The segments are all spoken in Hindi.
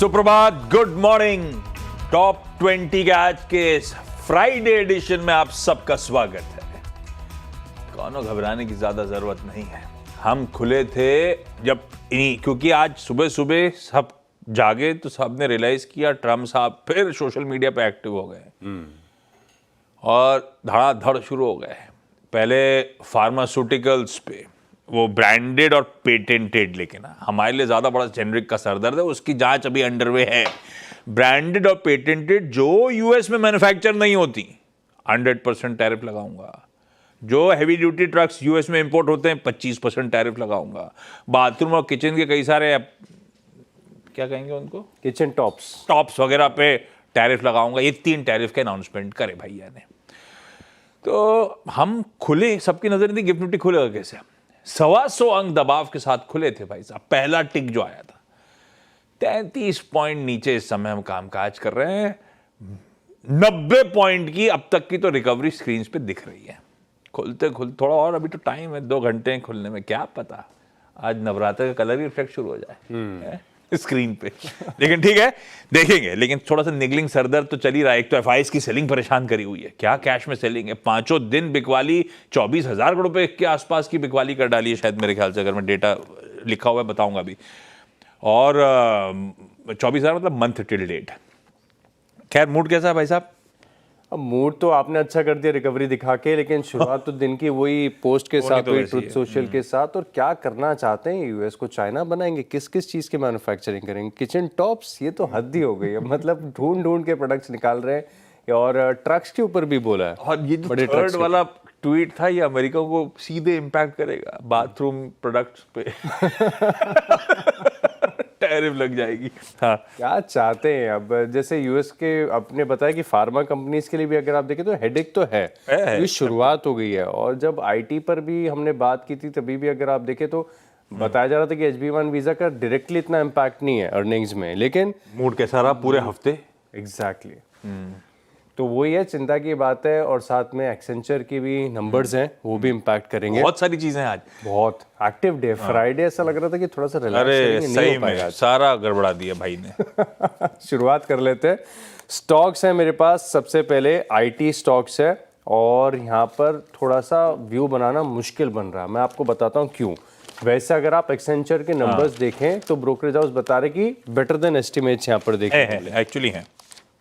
सुप्रभात, गुड मॉर्निंग। टॉप 20 के आज के इस फ्राइडे एडिशन में आप सबका स्वागत है। कौनो घबराने की ज्यादा जरूरत नहीं है। हम खुले थे जब क्योंकि आज सुबह सुबह सब जागे तो सबने रियलाइज किया ट्रम्प साहब फिर सोशल मीडिया पे एक्टिव हो गए और धड़ाधड़ शुरू हो गए। पहले फार्मास्यूटिकल्स पे वो ब्रांडेड और पेटेंटेड, लेकिन हमारे लिए ज्यादा बड़ा जेनरिक का सरदर्द है, उसकी जांच अभी अंडरवे है। ब्रांडेड और पेटेंटेड जो यूएस में मैन्युफैक्चर नहीं होती 100% टैरिफ लगाऊंगा। जो हैवी ड्यूटी ट्रक्स यूएस में इंपोर्ट होते हैं 25% टैरिफ लगाऊंगा। बाथरूम और किचन के कई सारे क्या कहेंगे उनको, किचन टॉप्स वगैरह पे टैरिफ लगाऊंगा। ये 3 टैरिफ के अनाउंसमेंट करे भैया ने। तो हम खुले, सबकी नजर नहीं थी गिफ्ट निफ्टी खुलेगा कैसे। 125 अंक दबाव के साथ खुले थे भाई साहब। पहला टिक जो आया था 33 पॉइंट नीचे इस समय हम कामकाज कर रहे हैं। 90 पॉइंट की अब तक की तो रिकवरी स्क्रीन पे दिख रही है। खुलते थोड़ा और अभी तो टाइम है, 2 घंटे खुलने में, क्या पता आज नवरात्र का कलर ही इफेक्ट शुरू हो जाए स्क्रीन पे। लेकिन ठीक है, देखेंगे। लेकिन थोड़ा सा निगलिंग सरदर्द तो चल ही रहा है। एक तो एफआईएस की सेलिंग परेशान करी हुई है। क्या कैश में सेलिंग है। 5 दिन बिकवाली 24,000 करोड़ रुपए के आसपास की बिकवाली कर डाली है शायद, मेरे ख्याल से, अगर मैं डेटा लिखा हुआ है बताऊंगा अभी। और 24,000 मतलब मंथ टिल डेट। खैर, मूड कैसा है भाई साहब? अब मूड तो आपने अच्छा कर दिया रिकवरी दिखा के, लेकिन शुरुआत तो दिन की वही पोस्ट के साथ हुई, ट्रुथ सोशल के साथ। और क्या करना चाहते हैं, यूएस को चाइना बनाएंगे, किस किस चीज की मैन्युफैक्चरिंग करेंगे, किचन टॉप्स, ये तो हद ही हो गई है। मतलब ढूंढ ढूंढ के प्रोडक्ट्स निकाल रहे हैं। और ट्रक्स के ऊपर भी बोला है। और ये जो थर्ड वाला ट्वीट था, ये अमेरिका को सीधे इम्पैक्ट करेगा बाथरूम प्रोडक्ट्स पे। टैरिफ लग जाएगी। हाँ, क्या चाहते हैं अब, जैसे यूएस के अपने बताया कि फार्मा कंपनीज के लिए भी अगर आप देखें तो हेडेक तो है। ये शुरुआत हो गई है। और जब आईटी पर भी हमने बात की थी तभी भी अगर आप देखें तो बताया जा रहा था कि एच-1B वीजा का डायरेक्टली इतना इम्पैक्ट नहीं है अर्निंग्स में, लेकिन मूड कैसा रहा पूरे हफ्ते? एग्जैक्टली तो वही है, चिंता की बात है। और साथ में एक्सेंचर की भी नंबर्स हैं, वो भी इम्पैक्ट करेंगे। बहुत सारी चीजें आज, बहुत एक्टिव डे। फ्राइडे ऐसा लग रहा था कि थोड़ा सा रिलैक्स सही में सारा गड़बड़ा दिया भाई ने। शुरुआत कर लेते हैं। स्टॉक्स है मेरे पास। सबसे पहले आईटी स्टॉक्स है और यहाँ पर थोड़ा सा व्यू बनाना मुश्किल बन रहा है। मैं आपको बताता हूँ क्यों। वैसे अगर आप एक्सेंचर के नंबर्स देखें तो ब्रोकरेज हाउस बता रहे कि बेटर देन एस्टिमेट्स यहाँ पर देखें, एक्चुअली है,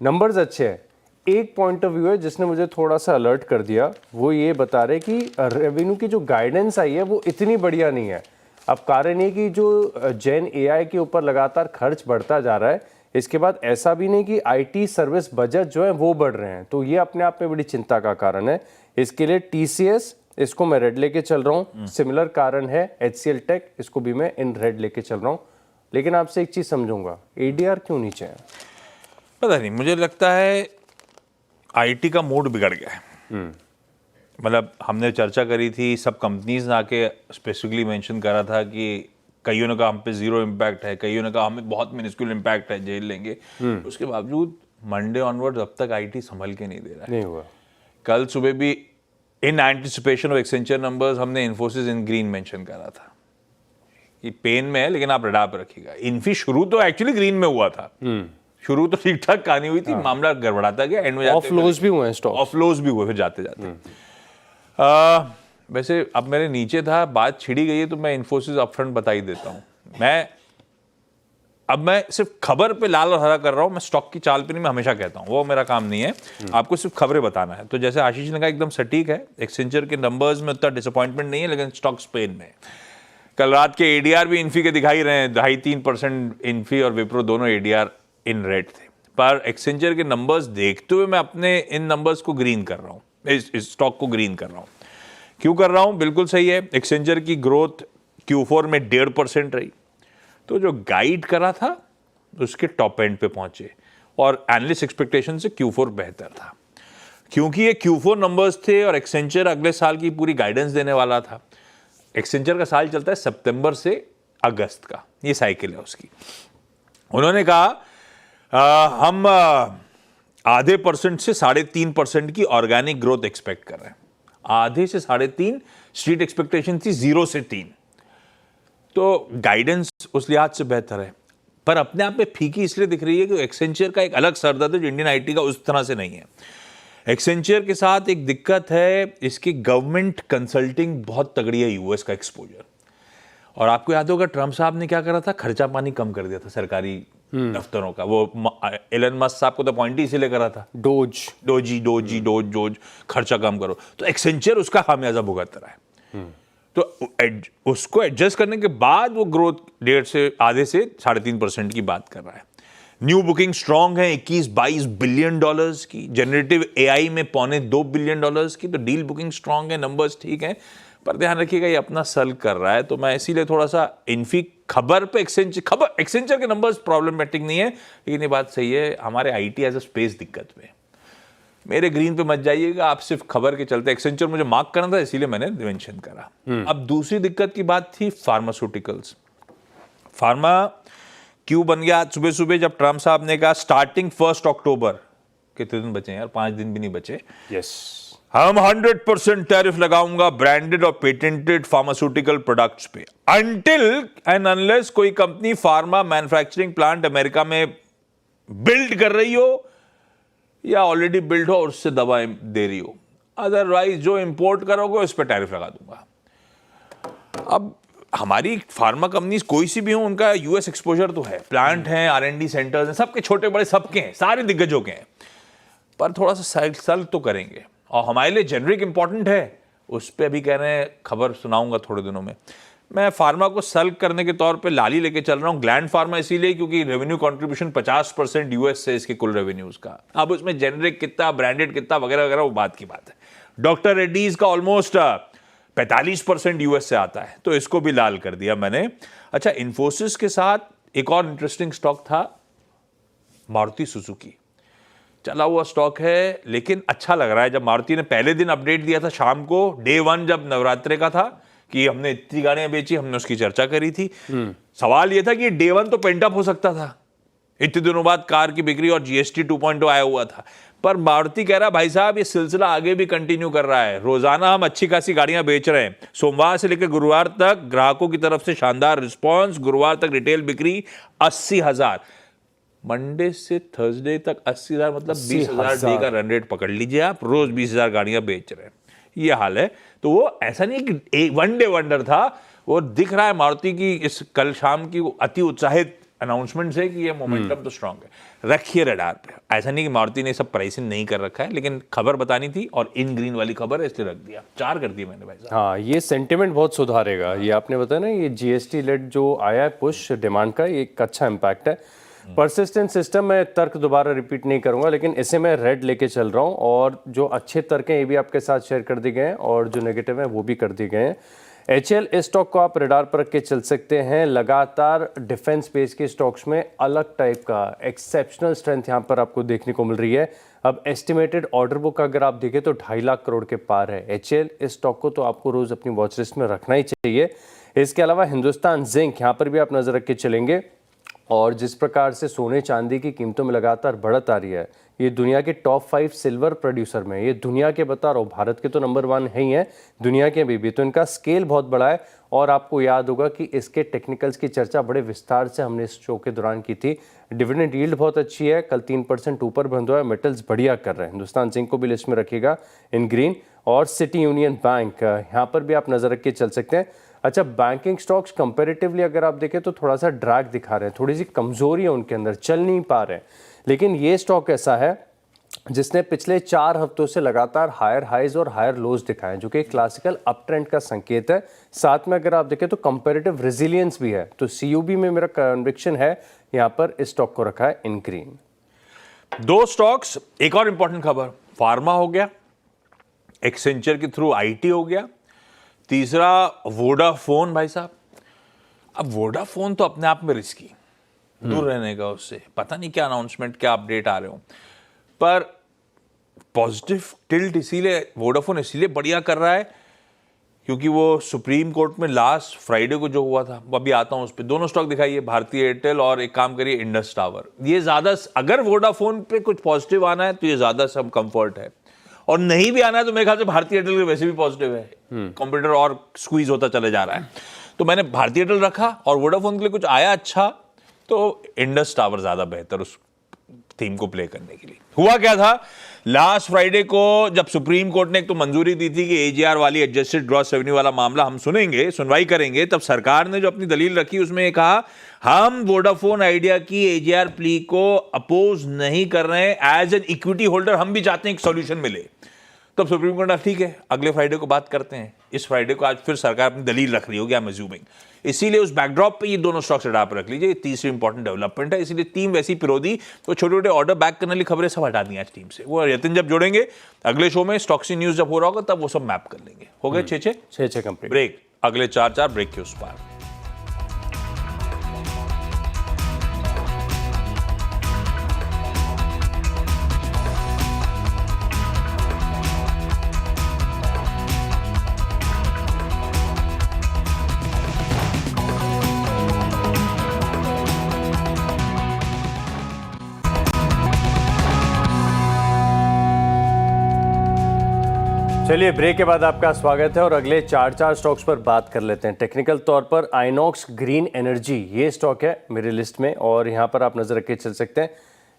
नंबर्स अच्छे हैं। एक पॉइंट ऑफ व्यू है जिसने मुझे थोड़ा सा अलर्ट कर दिया, वो ये बता रहे कि रेवेन्यू की जो गाइडेंस आई है वो इतनी बढ़िया नहीं है। अब कारण ये कि जो जेन एआई के ऊपर लगातार खर्च बढ़ता जा रहा है, इसके बाद ऐसा भी नहीं कि आईटी सर्विस बजट जो है वो बढ़ रहे हैं, तो ये अपने आप में बड़ी चिंता का कारण है। इसके लिए टीसीएस, इसको मैं रेड लेके चल रहा हूँ। सिमिलर कारण है एचसीएल टेक, इसको भी मैं इन रेड लेके चल रहा हूँ। लेकिन आपसे एक चीज समझूंगा, एडीआर क्यों नीचे है? पता नहीं, मुझे लगता है आईटी का मूड बिगड़ गया है। मतलब हमने चर्चा करी थी, सब कंपनीज ने आके स्पेसिफिकली मेंशन करा था कि कईयों ने कहा हम पे 0 इम्पैक्ट है, कईयों ने कहा हमें बहुत मिनिस्क्यूल इम्पैक्ट है, झेल लेंगे। उसके बावजूद मंडे ऑनवर्ड अब तक आईटी संभल के नहीं दे रहा है। नहीं हुआ। कल सुबह भी in anticipation of Accenture numbers हमने इन्फोसिस इन ग्रीन मेंशन करा था कि पेन में है लेकिन आप रडार पर रखिएगा। इन्फी शुरू तो एक्चुअली ग्रीन में हुआ था, शुरू तो ठीक ठाक कहानी हुई थी, मामला गड़बड़ाता गया, एंड में ऑफ लोज भी हुए हैं स्टॉक, ऑफ लोज भी हुए फिर जाते जाते। वैसे अब मेरे नीचे था, बात छिड़ी गई है तो मैं इन्फोसिस अपफ्रंट बता ही देता हूँ। मैं सिर्फ खबर पे लाल और हरा कर रहा हूँ, मैं स्टॉक की चाल पे नहीं, मैं हमेशा कहता हूँ वो मेरा काम नहीं है। आपको सिर्फ खबरें बताना है। तो जैसे आशीष ने कहा एकदम सटीक है, एक्सेंचर के नंबर्स में उतना डिसअपॉइंटमेंट नहीं है, लेकिन स्टॉक स्पेन में। कल रात के एडीआर भी इन्फी के दिखाई रहे हैं, 2.5-3% इन्फी और विप्रो दोनों एडीआर इन रेड थे। पर एक्सेंचर के नंबर्स देखते हुए मैं अपने इन नंबर्स को ग्रीन कर रहा हूँ, इस स्टॉक को ग्रीन कर रहा हूँ। क्यों कर रहा हूँ? बिल्कुल सही है, एक्सेंचर की ग्रोथ Q4 में 1.5% रही, तो जो गाइड करा था उसके टॉप एंड पे पहुंचे और एनालिस्ट एक्सपेक्टेशन से Q4 बेहतर था। क्योंकि ये Q4 नंबर्स थे और एक्सेंचर अगले साल की पूरी गाइडेंस देने वाला था। एक्सेंचर का साल चलता है सितंबर से अगस्त का, ये साइकिल है उसकी। उन्होंने कहा हम 0.5% से 3.5% की ऑर्गेनिक ग्रोथ एक्सपेक्ट कर रहे हैं। 0.5 से 3.5, स्ट्रीट एक्सपेक्टेशन थी 0 से 3, तो गाइडेंस उस लिहाज से बेहतर है। पर अपने आप में फीकी इसलिए दिख रही है कि एक्सेंचर का एक अलग सरदर्द है जो इंडियन आईटी का उस तरह से नहीं है। एक्सेंचर के साथ एक दिक्कत है, इसकी गवर्नमेंट कंसल्टिंग बहुत तगड़ी है, यूएस का एक्सपोजर। और आपको याद होगा ट्रम्प साहब ने क्या करा था, खर्चा पानी कम कर दिया था सरकारी दफ्तरों का। वो एलन मस्क साहब को तो अपॉइंट ही इसीलिए करा था, डोज खर्चा कम करो। तो एक्सेंचर उसका खामियाजा भुगत रहा है। तो उसको एडजस्ट करने के बाद वो ग्रोथ 1.5 से आधे से 3.5% की बात कर रहा है। न्यू बुकिंग स्ट्रांग है, 21-22 बिलियन डॉलर्स की, जनरेटिव एआई में $2.25 बिलियन की। तो डील बुकिंग स्ट्रांग है, नंबर्स ठीक हैं, पर ध्यान रखिएगा ये अपना सल कर रहा है। तो मैं इसीलिए थोड़ा सा इन्फी खबर पे एक्सेंचर के नंबर्स प्रॉब्लमेटिक नहीं है, लेकिन ये बात सही है हमारे आईटी एज अ स्पेस दिक्कत में। मेरे ग्रीन पे मत जाइएगा, आप सिर्फ खबर के चलते। एक्सेंचर मुझे मार्क करना था इसीलिए मैंने मेंशन करा। अब दूसरी दिक्कत की बात थी फार्मास्यूटिकल्स। फार्मा क्यों बन गया आज सुबह सुबह, जब ट्रम्प साहब ने कहा स्टार्टिंग 1 अक्टूबर, कितने दिन बचे यार, 5 दिन भी नहीं बचे, हम 100% टैरिफ लगाऊंगा ब्रांडेड और पेटेंटेड फार्मास्यूटिकल प्रोडक्ट्स पे, अनटिल एंड अनलेस कोई company pharma manufacturing plant America में बिल्ड कर रही हो या ऑलरेडी बिल्ड हो और उससे दवाएं दे रही हो, अदरवाइज जो इंपोर्ट करोगे उस पर टैरिफ लगा दूंगा। अब हमारी फार्मा कंपनीज कोई सी भी हो, उनका यूएस एक्सपोजर तो है, प्लांट हैं, R&D सेंटर्स हैं, सबके छोटे बड़े सबके हैं, सारे दिग्गजों के हैं, पर थोड़ा सा सल तो करेंगे। और हमारे लिए जेनरिक इंपॉर्टेंट है, उस पर अभी कह रहे हैं, खबर सुनाऊंगा थोड़े दिनों में। मैं फार्मा को सल्व करने के तौर पे लाली लेके चल रहा हूँ, ग्लैंड फार्मा, इसीलिए क्योंकि रेवेन्यू कंट्रीब्यूशन 50% यूएस से इसके कुल रेवेन्यूज का। अब उसमें जेनरिक कितना, ब्रांडेड कितना वगैरह वगैरह वो बात की बात है। डॉक्टर रेड्डीज का ऑलमोस्ट 45% यूएस से आता है, तो इसको भी लाल कर दिया मैंने। अच्छा, इन्फोसिस के साथ एक और इंटरेस्टिंग स्टॉक था मारुति सुजुकी, चला हुआ स्टॉक है, लेकिन अच्छा लग रहा है। जब मारुति ने पहले दिन अपडेट दिया था शाम को, डे 1 जब नवरात्रे का था, कि हमने इतनी गाड़ियां बेची, हमने उसकी चर्चा करी थी। सवाल यह था कि डे 1 तो पेंटअप हो सकता था, इतने दिनों बाद कार की बिक्री और जीएसटी 2.0 आया हुआ था, पर मारुति कह रहा भाई साहब ये सिलसिला आगे भी कंटिन्यू कर रहा है, रोजाना हम अच्छी खासी गाड़ियां बेच रहे हैं। सोमवार से लेकर गुरुवार तक ग्राहकों की तरफ से शानदार रिस्पॉन्स, गुरुवार तक रिटेल बिक्री 80,000, मंडे से थर्सडे तक 80,000, मतलब 20,000 डे का रन रेट पकड़ लीजिए आप, रोज 20,000 गाड़ियां बेच रहे हैं, ये हाल है। तो वो ऐसा नहीं कि वन डे वंडर था, वो दिख रहा है मारुति की इस कल शाम की अति उत्साहित अनाउंसमेंट से कि ये मोमेंटम तो स्ट्रांग है। रखिए रडार पे, ऐसा नहीं कि मारुति ने सब प्राइसिंग नहीं कर रखा है, लेकिन खबर बतानी थी और इन ग्रीन वाली खबर है इसलिए रख दिया, 4 कर दिया मैंने भाई साहब। हाँ, ये सेंटिमेंट बहुत सुधारेगा। ये आपने बताया ना, ये जीएसटी लेड जो आया है पुश डिमांड का, ये एक अच्छा इम्पैक्ट है। परसिस्टेंट सिस्टम, मैं तर्क दोबारा रिपीट नहीं करूंगा, लेकिन इसे मैं रेड लेके चल रहा हूं, और जो अच्छे तर्क हैं ये भी आपके साथ शेयर कर दिए गए हैं और जो नेगेटिव हैं वो भी कर दिए गए हैं। HL स्टॉक को आप रडार पर रख के चल सकते हैं। लगातार डिफेंस स्पेस के स्टॉक्स में अलग टाइप का एक्सेप्शनल स्ट्रेंथ यहाँ पर आपको देखने को मिल रही है। अब एस्टिमेटेड ऑर्डर बुक अगर आप देखें तो 2.5 लाख करोड़ के पार है। HL स्टॉक को तो आपको रोज अपनी वॉच लिस्ट में रखना ही चाहिए। इसके अलावा हिंदुस्तान जिंक, यहाँ पर भी आप नजर रख के चलेंगे, और जिस प्रकार से सोने चांदी की कीमतों में लगातार बढ़त आ रही है, ये दुनिया के टॉप 5 सिल्वर प्रोड्यूसर में, ये दुनिया के बता रहा हूँ, भारत के तो नंबर 1 है ही है, दुनिया के भी तो इनका स्केल बहुत बड़ा है। और आपको याद होगा कि इसके टेक्निकल्स की चर्चा बड़े विस्तार से हमने इस शो के दौरान की थी। डिविडेंड यील्ड बहुत अच्छी है, कल 3% ऊपर बंद हुआ है, मेटल्स बढ़िया कर रहे हैं। हिंदुस्तान जिंक को भी लिस्ट में रखिएगा इन ग्रीन। और सिटी यूनियन बैंक, यहाँ पर भी आप नजर रख के चल सकते हैं। अच्छा, बैंकिंग स्टॉक्स कंपैरेटिवली अगर आप देखें तो थोड़ा सा ड्रैग दिखा रहे हैं, थोड़ी सी कमजोरी है उनके अंदर, चल नहीं पा रहे हैं। लेकिन ये स्टॉक ऐसा है जिसने पिछले 4 हफ्तों से लगातार हायर हाइज और हायर लोज दिखाए, जो कि क्लासिकल अप ट्रेंड का संकेत है। साथ में अगर आप देखें तो कंपैरेटिव रेजिलियंस भी है। तो CUB में मेरा कन्विक्शन है, यहाँ पर इस स्टॉक को रखा है इन ग्रीन। 2 स्टॉक्स, एक और इंपॉर्टेंट खबर, फार्मा हो गया, एक्सेंचर के थ्रू IT हो गया, तीसरा वोडाफोन। भाई साहब, अब वोडाफोन तो अपने आप में रिस्की, दूर रहने का उससे, पता नहीं क्या अनाउंसमेंट, क्या अपडेट आ रहे हो, पर पॉजिटिव टिल्ट इसीलिए वोडाफोन इसीलिए बढ़िया कर रहा है क्योंकि वो सुप्रीम कोर्ट में लास्ट फ्राइडे को जो हुआ था, वो अभी आता हूं उस पर। दोनों स्टॉक दिखाइए, भारतीय एयरटेल और एक काम करिए इंडस टावर। ये ज्यादा, अगर वोडाफोन पे कुछ पॉजिटिव आना है तो ये ज्यादा सब कंफर्ट है, और नहीं भी आना है तो मेरे ख्याल से भारतीय एयरटेल के वैसे भी पॉजिटिव है, कंप्यूटर और स्क्वीज होता चला जा रहा है। तो मैंने भारतीय एयरटेल रखा और वोडाफोन के लिए कुछ आया अच्छा तो इंडस टावर ज़्यादा बेहतर उस थीम को प्ले करने के लिए। हुआ क्या था, लास्ट फ्राइडे को जब सुप्रीम कोर्ट ने एक तो मंजूरी दी थी कि एजीआर वाली एडजस्टेड ग्रॉस रेवेन्यू वाला मामला हम सुनेंगे, सुनवाई करेंगे, तब सरकार ने जो अपनी दलील रखी उसमें ये कहा हम वोडाफोन आइडिया की एजीआर प्ली को अपोज नहीं कर रहे हैं, एज एन इक्विटी होल्डर हम भी चाहते हैं एक सॉल्यूशन मिले। तब सुप्रीम कोर्ट ने ठीक है अगले फ्राइडे को बात करते हैं। इस फ्राइडे को आज फिर सरकार अपनी दलील रख रही होगी, आई एम अज्यूमिंग। इसीलिए उस बैकड्रॉप पे ये दोनों स्टॉक्स हटा पर रख लीजिए, ये तीसरी इंपॉर्टेंट डेवलपमेंट है। इसीलिए टीम वैसी पिरोदी तो छोटे छोटे ऑर्डर बैक करने वाली खबरें सब हटा दी आज टीम से। वो यतिन जब जोड़ेंगे अगले शो में, स्टॉक्सी न्यूज जब हो रहा होगा तब वो सब मैप कर लेंगे। हो गए 6 कंप्लीट। ब्रेक, अगले 4 ब्रेक के उस पार। चलिए ब्रेक के बाद आपका स्वागत है और अगले 4 स्टॉक्स पर बात कर लेते हैं। टेक्निकल तौर पर आइनॉक्स ग्रीन एनर्जी ये स्टॉक है मेरी लिस्ट में और यहाँ पर आप नजर रख के चल सकते हैं।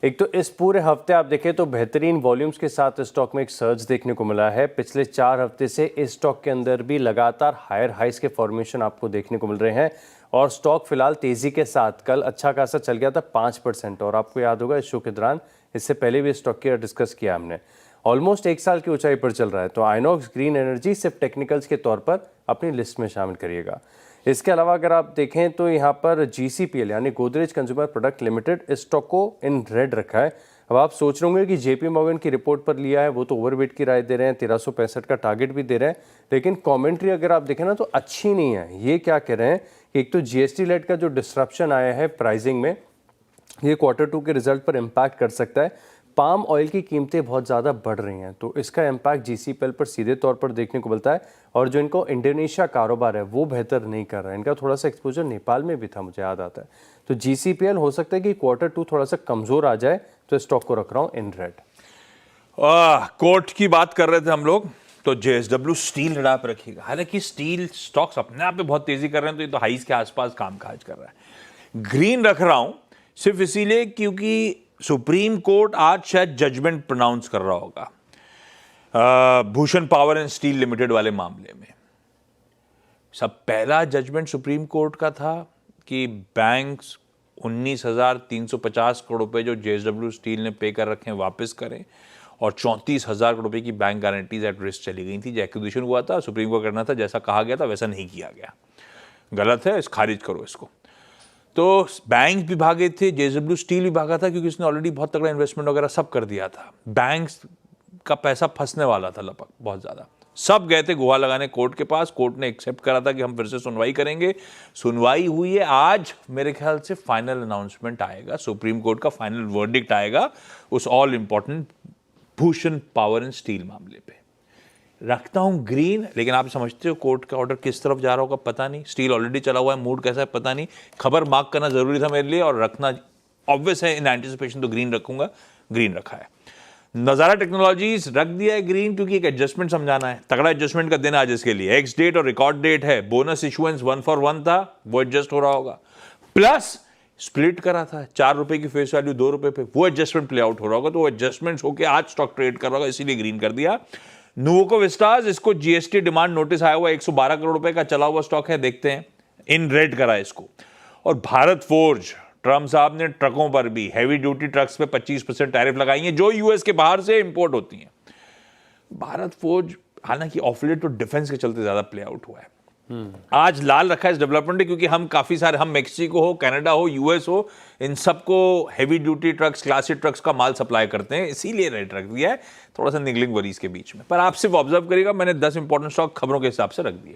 एक तो इस पूरे हफ्ते आप देखें तो बेहतरीन वॉल्यूम्स के साथ स्टॉक में एक सर्ज देखने को मिला है। पिछले 4 हफ्ते से इस स्टॉक के अंदर भी लगातार हायर हाइस के फॉर्मेशन आपको देखने को मिल रहे हैं और स्टॉक फिलहाल तेजी के साथ कल अच्छा खासा चल गया था 5%। और आपको याद होगा इस शो के दौरान इससे पहले भी स्टॉक की डिस्कस किया हमने, ऑलमोस्ट 1 साल की ऊंचाई पर चल रहा है। तो आइनॉक्स ग्रीन एनर्जी सिर्फ टेक्निकल्स के तौर पर अपनी लिस्ट में शामिल करिएगा। इसके अलावा अगर आप देखें तो यहाँ पर GCPL यानी गोदरेज कंज्यूमर प्रोडक्ट लिमिटेड इस स्टॉक को इन रेड रखा है। अब आप सोच रहे होंगे कि JP मॉर्गन की रिपोर्ट पर लिया है, वो तो ओवरवेट की राय दे रहे हैं, 1365 का टारगेट भी दे रहे हैं, लेकिन कॉमेंट्री अगर आप देखें ना तो अच्छी नहीं है। ये क्या कह रहे हैं कि एक तो GST लेड का जो डिस्ट्रप्शन आया है प्राइसिंग में, ये Q2 के रिजल्ट पर इम्पैक्ट कर सकता है। पाम ऑयल की कीमतें बहुत ज़्यादा बढ़ रही हैं तो इसका इम्पैक्ट GCPL पर सीधे तौर पर देखने को मिलता है। और जो इनको इंडोनेशिया कारोबार है वो बेहतर नहीं कर रहा है, इनका थोड़ा सा एक्सपोजर नेपाल में भी था, मुझे याद आता है। तो GCPL हो सकता है कि Q2 थोड़ा सा कमज़ोर आ जाए, तो स्टॉक को रख रहा हूँ इन रेड। कोर्ट की बात कर रहे थे हम लोग, तो JSW स्टील हटा पे रखिएगा। हालांकि स्टील स्टॉक्स अपने आप में बहुत तेजी कर रहे हैं, तो ये तो हाइस के आसपास कामकाज कर रहा है। ग्रीन रख रहा हूं सिर्फ इसीलिए क्योंकि सुप्रीम कोर्ट आज शायद जजमेंट प्रोनाउंस कर रहा होगा Bhushan power and steel limited वाले मामले में। सब पहला जजमेंट सुप्रीम कोर्ट का था कि बैंक्स 19,350 करोड़ रुपए जो JSW स्टील ने पे कर रखे हैं वापस करें, और 34,000 करोड़ रुपए की बैंक गारंटीज एट रिस्क चली गई थी। जो एक्विजिशन हुआ था सुप्रीम को करना था, जैसा कहा गया था वैसा नहीं किया गया, गलत है, इस खारिज करो इसको। तो बैंक भी भागे थे, JSW स्टील भी भागा था क्योंकि उसने ऑलरेडी बहुत तगड़ा इन्वेस्टमेंट वगैरह सब कर दिया था। बैंक्स का पैसा फंसने वाला था लगभग बहुत ज़्यादा, सब गए थे गुहा लगाने कोर्ट के पास। कोर्ट ने एक्सेप्ट करा था कि हम फिर से सुनवाई करेंगे। सुनवाई हुई है, आज मेरे ख्याल से फाइनल अनाउंसमेंट आएगा, सुप्रीम कोर्ट का फाइनल वर्डिक्ट आएगा उस all important Bhushan power and steel मामले पे। रखता हूं ग्रीन, लेकिन आप समझते हो कोर्ट का ऑर्डर किस तरफ जा रहा होगा पता नहीं, स्टील ऑलरेडी चला हुआ है, मूड कैसा है पता नहीं। खबर मार्क करना जरूरी था मेरे लिए और रखना ऑब्वियस है, इन एंटिसिपेशन तो ग्रीन रखूंगा, ग्रीन रखा है। नजारा टेक्नोलॉजीज रख दिया है ग्रीन क्योंकि एक एडजस्टमेंट समझाना है, तगड़ा एडजस्टमेंट का दिन आज इसके लिए। एक्स डेट और रिकॉर्ड डेट है, बोनस इशुएंस 1 for 1 था, वो एडजस्ट हो रहा होगा, प्लस स्प्लिट करा था 4 रुपए की फेस वैल्यू 2 रुपए पे, वो एडजस्टमेंट प्ले आउट हो रहा होगा, तो वो एडजस्टमेंट होकर आज स्टॉक ट्रेड कर रहा होगा, इसीलिए ग्रीन कर दिया। नुवोको विस्टास, इसको GST डिमांड नोटिस आया हुआ 112 करोड़ रुपए का चला हुआ स्टॉक है, देखते हैं, इन रेड करा इसको। और भारत फोर्ज, ट्रम्प साहब ने ट्रकों पर भी हेवी ड्यूटी ट्रक्स पे 25% टैरिफ लगाई है जो यूएस के बाहर से इंपोर्ट होती हैं। भारत फोर्ज हालांकि ऑफलेट तो डिफेंस के चलते ज्यादा प्ले आउट हुआ है। आज लाल रखा है इस डेवलपमेंट क्योंकि हम काफी सारे, हम मेक्सिको हो, कनाडा हो, यूएस हो, इन सबको heavy duty trucks, classic trucks का माल सप्लाई करते हैं, इसीलिए रेट रख दिया है, थोड़ा सा निगलिंग वरीज के बीच में। पर आप सिर्फ ऑब्जर्व करिएगा, मैंने 10 इंपॉर्टेंट स्टॉक खबरों के हिसाब से रख दिए।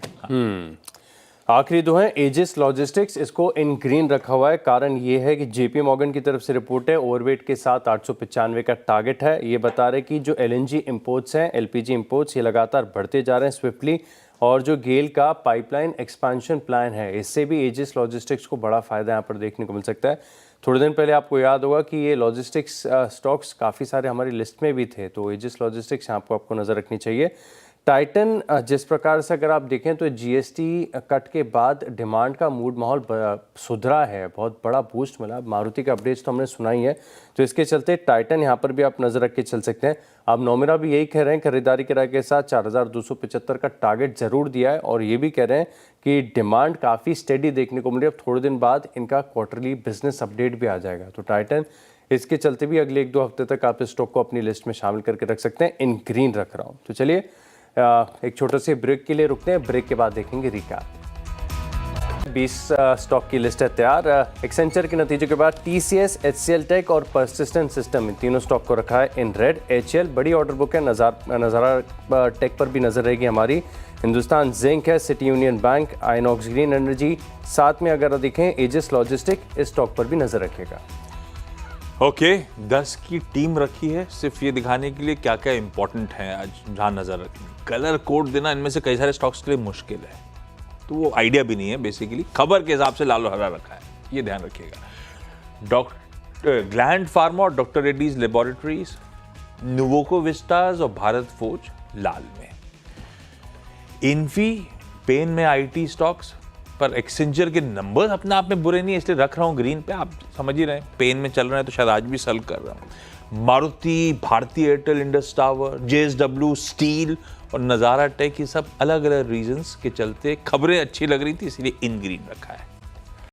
आखिरी दो हैं एजिस लॉजिस्टिक्स, इसको इन ग्रीन रखा हुआ है। कारण ये है कि JP मॉर्गन की तरफ से रिपोर्ट है, ओवरवेट के साथ 895 का टारगेट है। ये बता रहे कि जो LNG इंपोर्ट्स हैं, LPG इंपोर्ट्स, ये लगातार बढ़ते जा रहे हैं स्विफ्टली, और जो गेल का पाइपलाइन एक्सपेंशन प्लान है, इससे भी एजिस लॉजिस्टिक्स को बड़ा फायदा यहाँ पर देखने को मिल सकता है। थोड़े दिन पहले आपको याद होगा कि ये लॉजिस्टिक्स स्टॉक्स काफ़ी सारे हमारी लिस्ट में भी थे, तो एजिस लॉजिस्टिक्स यहाँ पर आपको नज़र रखनी चाहिए। टाइटन जिस प्रकार से अगर आप देखें तो जीएसटी कट के बाद डिमांड का मूड माहौल सुधरा है, बहुत बड़ा बूस्ट मिला। मारुति का अपडेट्स तो हमने सुना ही है, तो इसके चलते टाइटन यहाँ पर भी आप नज़र रख के चल सकते हैं। अब नोमेरा भी यही कह रहे हैं, खरीदारी किराए के साथ 4,275 का टारगेट ज़रूर दिया है, और ये भी कह रहे हैं कि डिमांड काफ़ी स्टेडी देखने को मिली। अब थोड़े दिन बाद इनका क्वार्टरली बिजनेस अपडेट भी आ जाएगा, तो टाइटन इसके चलते भी अगले 1-2 हफ्ते तक आप इस स्टॉक को अपनी लिस्ट में शामिल करके रख सकते हैं। इन ग्रीन रख रहा हूँ। तो चलिए एक छोटे से ब्रेक के लिए रुकते हैं, ब्रेक के बाद देखेंगे रिकैप। 20 स्टॉक की लिस्ट है तैयार। एक्सेंचर के नतीजे के बाद टीसीएस, एचसीएल टेक और परसिस्टेंट सिस्टम, इन तीनों स्टॉक को रखा है इन रेड। एचएल बड़ी ऑर्डर बुक है, नज़ारा टेक पर भी नजर रहेगी हमारी। हिंदुस्तान जिंक है, city union bank, INOX green energy, साथ में अगर देखें एजिस लॉजिस्टिक, इस स्टॉक पर भी नजर रखेगा। ओके 10 की टीम रखी है सिर्फ ये दिखाने के लिए क्या क्या इंपॉर्टेंट है आज जहाँ नजर रखनी। कलर कोड देना इनमें से कई सारे स्टॉक्स के लिए मुश्किल है, तो वो आइडिया भी नहीं है। बेसिकली खबर के हिसाब से लाल और हरा रखा है, ये ध्यान रखिएगा। ग्लैंड फार्मा और doctor Reddy's laboratories, Nuvoco Vistas और भारत फोर्ज लाल में। इन्फी पेन में आईटी स्टॉक्स, पर एक्सेंचर के नंबर्स अपने आप में बुरे नहीं है, इसलिए रख रहा हूँ ग्रीन पे। आप समझ ही रहे हैं, पेन में चल रहे हैं तो शायद आज भी सेल कर रहा हूँ। Maruti, Bharti Airtel, Indus tower, JSW steel और नज़ारा टेक, ये सब अलग अलग रीजंस के चलते खबरें अच्छी लग रही थी, इसलिए इन ग्रीन रखा है।